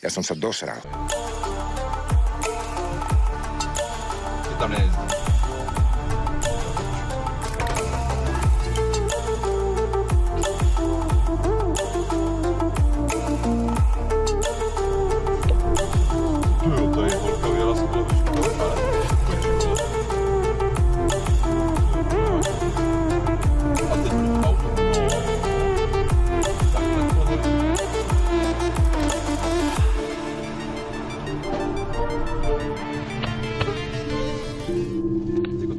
Já jsem se dosral. Ty tam nejezdí. To je holka vyjela z kola. A teď auto.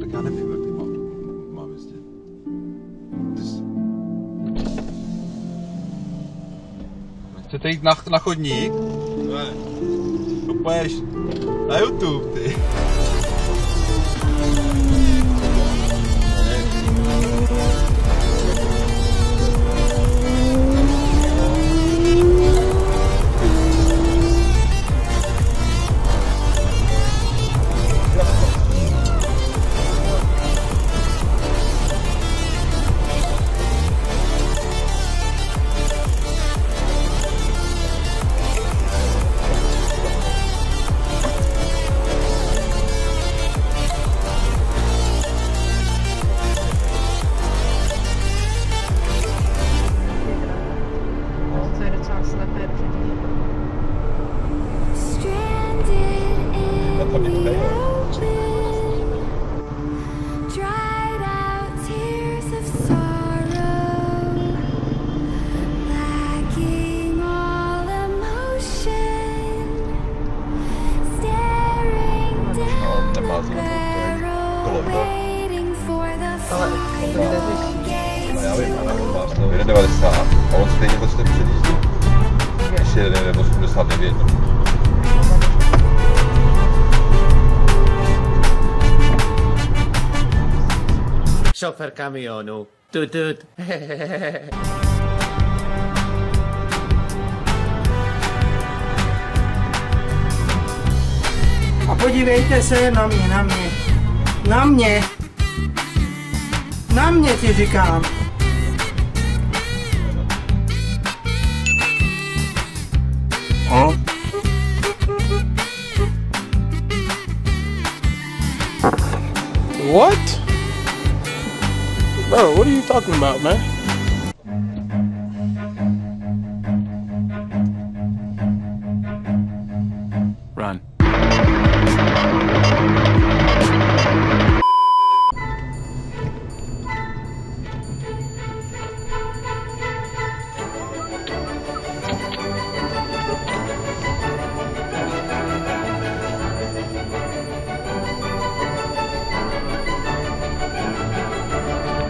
Tak já nevím, jak mám jezdit. Chcete jít na chodník? Ne. To poješ na YouTube, ty. Já vím, ale on má 1,90 a on stejně prostě předjíždí. Ještě jede nebo 89. Šofer kamionu. Tutut. A podívejte se na mě, na mě. Na mě. Na mě ti říkám. Huh? What? Bro, what are you talking about, man? Run.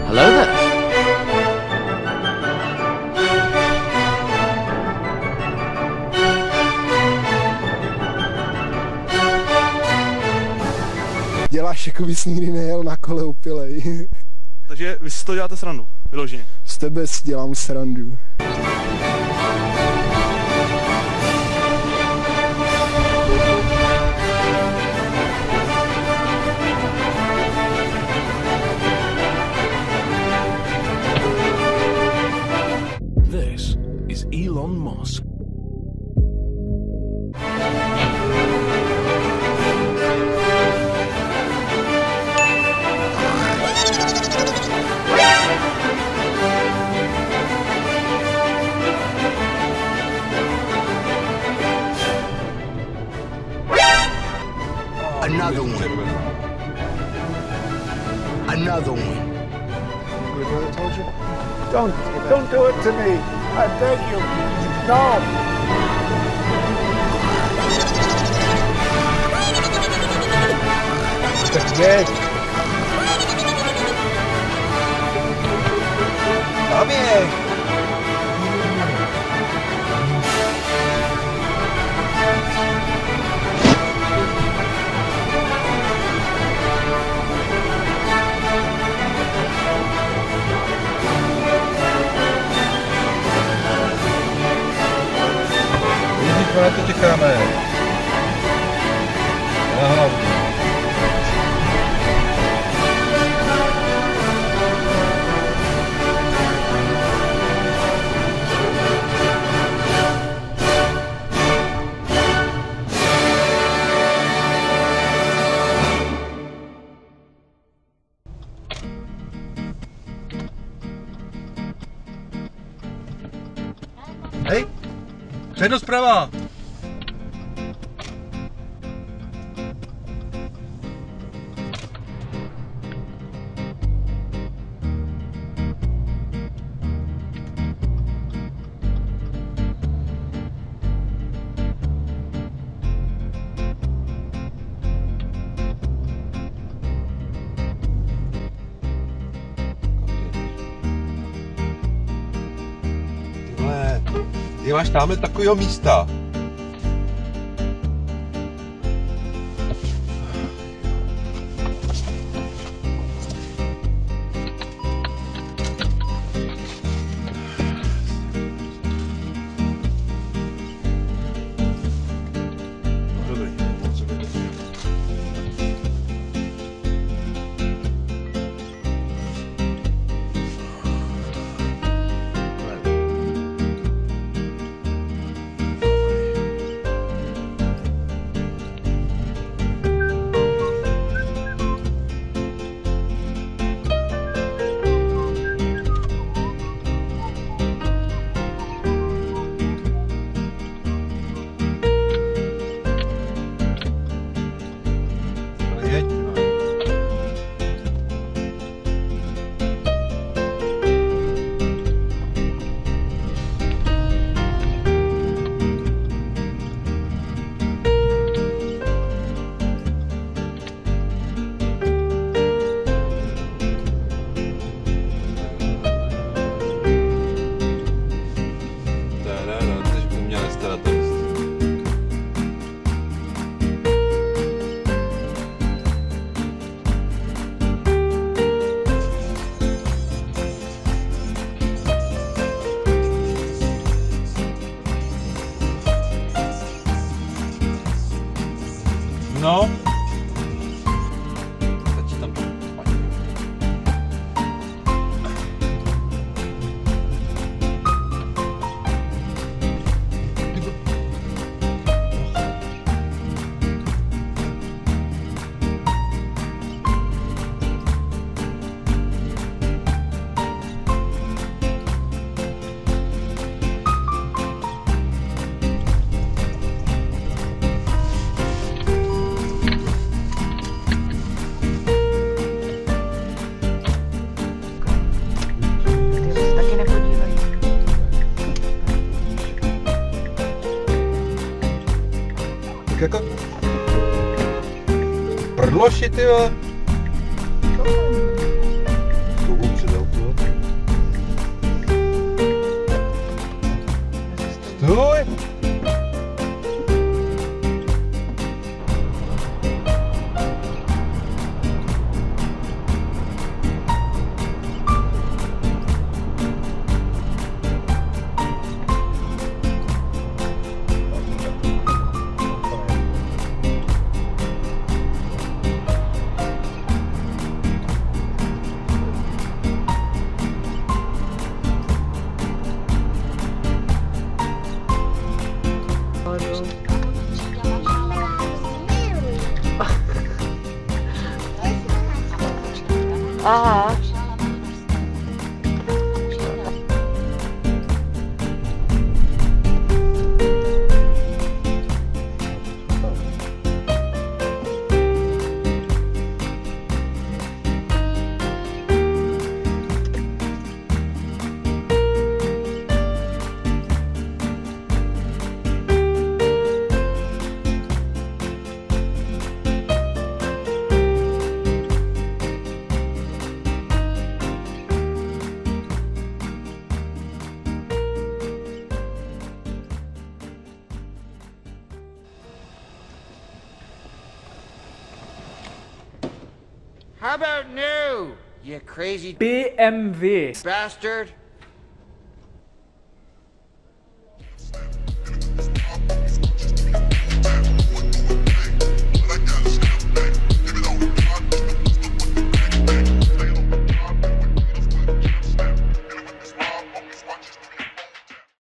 Hello there. Děláš, jako bys nikdy nejel na kole upilej. Takže vy si to děláte srandu, vyloženě. Z tebe si dělám srandu. This is Elon Musk. Another one. Another one. I told you. Don't do it to me. I beg you. No. Good. Come here. Kurva, na to čekáme. Na hlavně. Hej, přednost prava. Ty máš tamhle takovýho místa. No. Stačí tam to špatně. Jako prdloši, ty vole. To upředal, ty vole. Stůj! Aha. How about new, you crazy BMW. bastard?